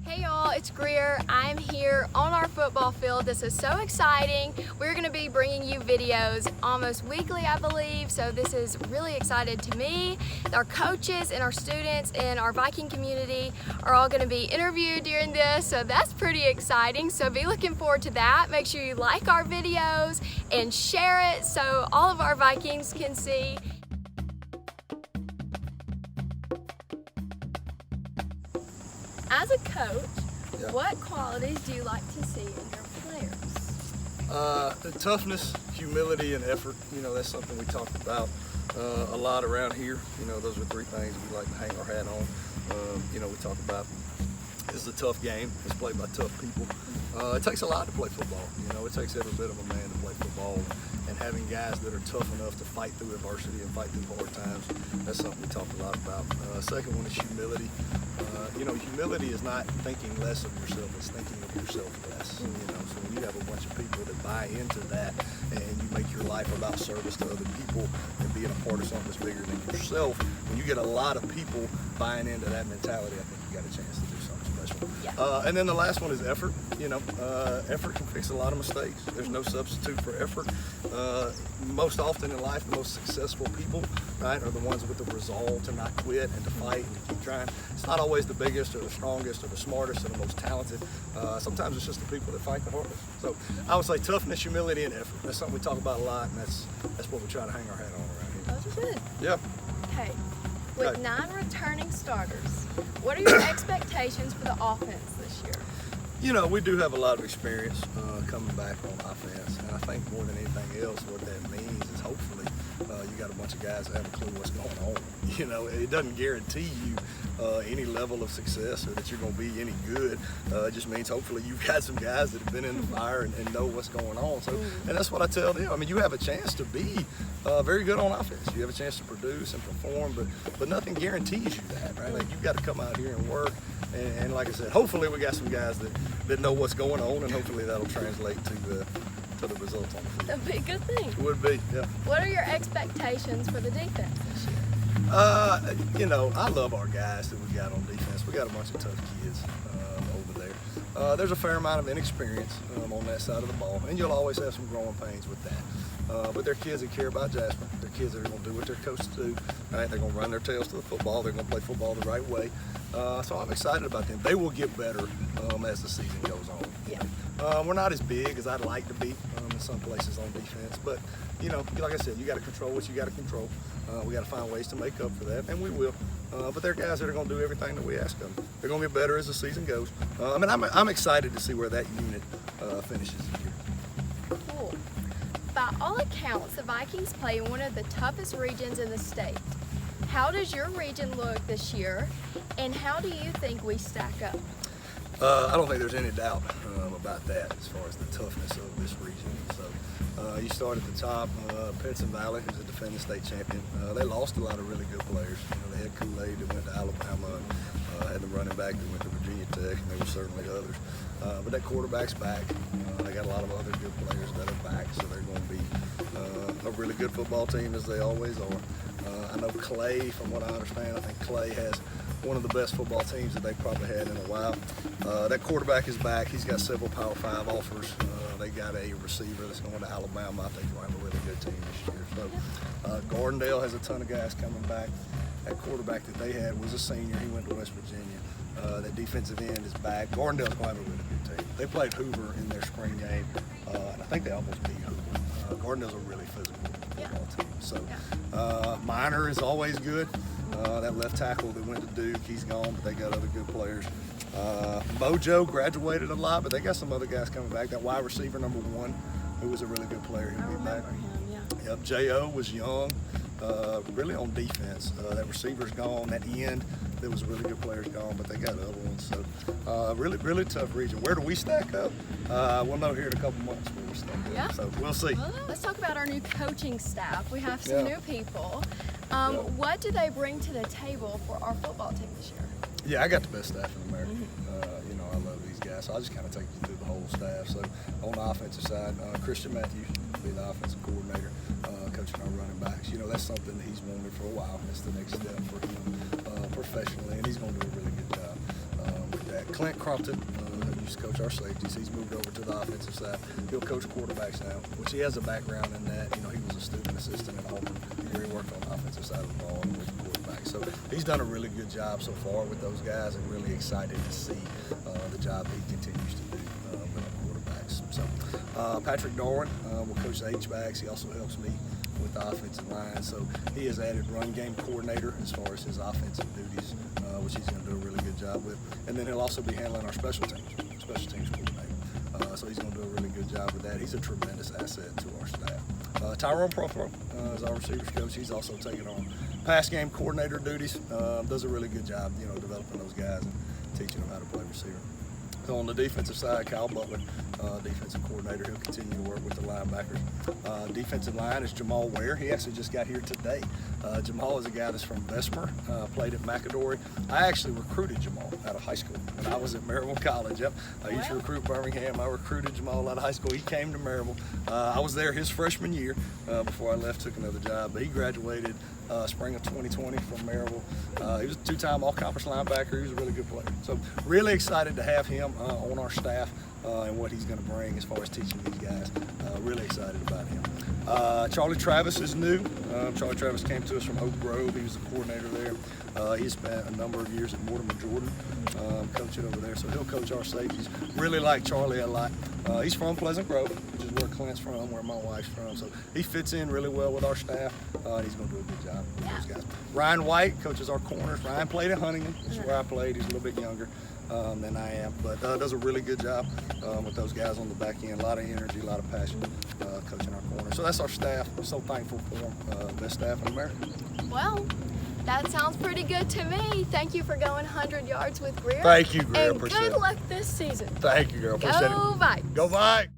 Hey y'all, it's Greer. I'm here on our football field. This is so exciting. We're going to be bringing you videos almost weekly, I believe, so this is really exciting to me. Our coaches and our students in our Viking community are all going to be interviewed during this, so that's pretty exciting. So be looking forward to that. Make sure you like our videos and share it so all of our Vikings can see. As a coach, what qualities do you like to see in your players? The toughness, humility, and effort. You know, that's something we talk about a lot around here. You know, those are three things we like to hang our hat on. You know, we talk about it's a tough game. It's played by tough people. It takes a lot to play football. You know, it takes every bit of a man to play football. And having guys that are tough enough to fight through adversity and fight through hard times, that's something we talk a lot about. Second one is humility. You know, humility is not thinking less of yourself, it's thinking of yourself less. You know, so when you have a bunch of people that buy into that and you make your life about service to other people and being a part of something that's bigger than yourself, when you get a lot of people buying into that mentality, I think you got a chance to do something special. Yeah. And then the last one is effort. You know, effort can fix a lot of mistakes. There's no substitute for effort. Most often in life, the most successful people, right, are the ones with the resolve to not quit and to fight and to keep trying. It's not always the biggest or the strongest or the smartest or the most talented. Sometimes it's just the people that fight the hardest. So I would say toughness, humility, and effort. That's something we talk about a lot, and that's what we try to hang our hat on around here. Those are good. Yeah. Okay. With 9 returning starters, what are your expectations for the offense this year? You know, we do have a lot of experience coming back on offense, and I think more than anything else, what that means is hopefully you got a bunch of guys that have a clue what's going on. You know, it doesn't guarantee you any level of success or that you're going to be any good. It just means hopefully you've got some guys that have been in the fire and know what's going on. So, and that's what I tell them. I mean, you have a chance to be very good on offense. You have a chance to produce and perform, but nothing guarantees you that, right? Like, you've got to come out here and work. And like I said, hopefully we got some guys that know what's going on, and hopefully that'll translate to the results on the field. That'd be a good thing. It would be, yeah. What are your expectations for the defense this year? You know, I love our guys that we got on defense. We got a bunch of tough kids over there. There's a fair amount of inexperience on that side of the ball, and you'll always have some growing pains with that. But they're kids that care about Jasper. They're kids that are going to do what their coaches do. Right? They're going to run their tails to the football. They're going to play football the right way. So I'm excited about them. They will get better as the season goes on. Yeah. We're not as big as I'd like to be in some places on defense, but you know, like I said, you got to control what you got to control. We got to find ways to make up for that, and we will. But they're guys that are going to do everything that we ask them. They're going to get better as the season goes. I mean, I'm excited to see where that unit finishes this year. Cool. By all accounts, the Vikings play in one of the toughest regions in the state. How does your region look this year, and how do you think we stack up? I don't think there's any doubt about that as far as the toughness of this region. So you start at the top, Pitts Valley, who's a defending state champion. They lost a lot of really good players. You know, they had Kool-Aid that went to Alabama, had the running back that went to Virginia Tech, and there were certainly others. But that quarterback's back. They got a lot of other good players that are back, so they're going to be a really good football team, as they always are. I know Clay, from what I understand, I think Clay has one of the best football teams that they've probably had in a while. That quarterback is back. He's got several Power 5 offers. They got a receiver that's going to Alabama. I think they'll have a really good team this year. So Gardendale has a ton of guys coming back. That quarterback that they had was a senior. He went to West Virginia. That defensive end is back. Gardendale's going to have a really good team. They played Hoover in their spring game, and I think they almost beat Hoover. Gardendale's a really physical football team. So Minor is always good. That left tackle that went to Duke, he's gone, but they got other good players. Mojo graduated a lot, but they got some other guys coming back. That wide receiver number 1, who was a really good player, he'll be back. Him, yeah. Yep, J.O. was young, really on defense. That receiver's gone. That end, there was really good players gone, but they got other ones. So really, really tough region. Where do we stack up? We'll know here in a couple months where we stack up. Yeah. So we'll see. Well, let's talk about our new coaching staff. We have some Yeah. new people. What do they bring to the table for our football team this year? Yeah, I got the best staff in America. You know, I love these guys. So I'll just kind of take you through the whole staff. So on the offensive side, Christian Matthews will be the offensive coordinator, coaching our running backs. You know, that's something that he's wanted for a while. That's the next step for him professionally, and he's going to do a really good job with that. Clint Crumpton, who used to coach our safeties, he's moved over to the offensive side. He'll coach quarterbacks now, which he has a background in that. You know, he was a student assistant at Auburn, where he worked on the offensive side of the ball and with the quarterback. So he's done a really good job so far with those guys, and really excited to see the job that he continues to do with our quarterbacks. So Patrick Darwin will coach the H-backs. He also helps me with the offensive line. So he has added run game coordinator as far as his offensive duties, which he's going to do a really good job with. And then he'll also be handling our special teams coordinator. So he's going to do a really good job with that. He's a tremendous asset to our staff. Tyrone Prothro is our receivers coach. He's also taking on pass game coordinator duties. Does a really good job, you know, developing those guys and teaching them how to play receiver. So on the defensive side, Kyle Butler, defensive coordinator, he'll continue to work with the linebackers. Defensive line is Jamal Ware. He actually just got here today. Jamal is a guy that's from Bessemer, played at McAdory. I actually recruited Jamal out of high school when I was at Maryville College. Yep, I used to recruit Birmingham. I recruited Jamal out of high school. He came to Maryville. I was there his freshman year before I left, took another job. But he graduated spring of 2020 from Maryville. He was a two-time all-conference linebacker. He was a really good player. So really excited to have him on our staff and what he's going to bring as far as teaching these guys. Really excited about him. Charlie Travis is new. Charlie Travis came to us from Oak Grove. He was the coordinator there. He spent a number of years at Mortimer Jordan coaching over there, so he'll coach our safeties. Really like Charlie a lot. He's from Pleasant Grove, which is where Clint's from, where my wife's from, so he fits in really well with our staff. He's going to do a good job with those guys. Ryan White coaches our corners. Ryan played at Huntington, which is where I played. He's a little bit younger than I am, but does a really good job with those guys on the back end. A lot of energy, a lot of passion coaching our corners. So that's our staff. I'm so thankful for them. Best staff in America. Well, that sounds pretty good to me. Thank you for going 100 yards with Greer. Thank you, Greer. And good luck this season. Thank you, girl. Appreciate it. Go Vikes. Go Vikes.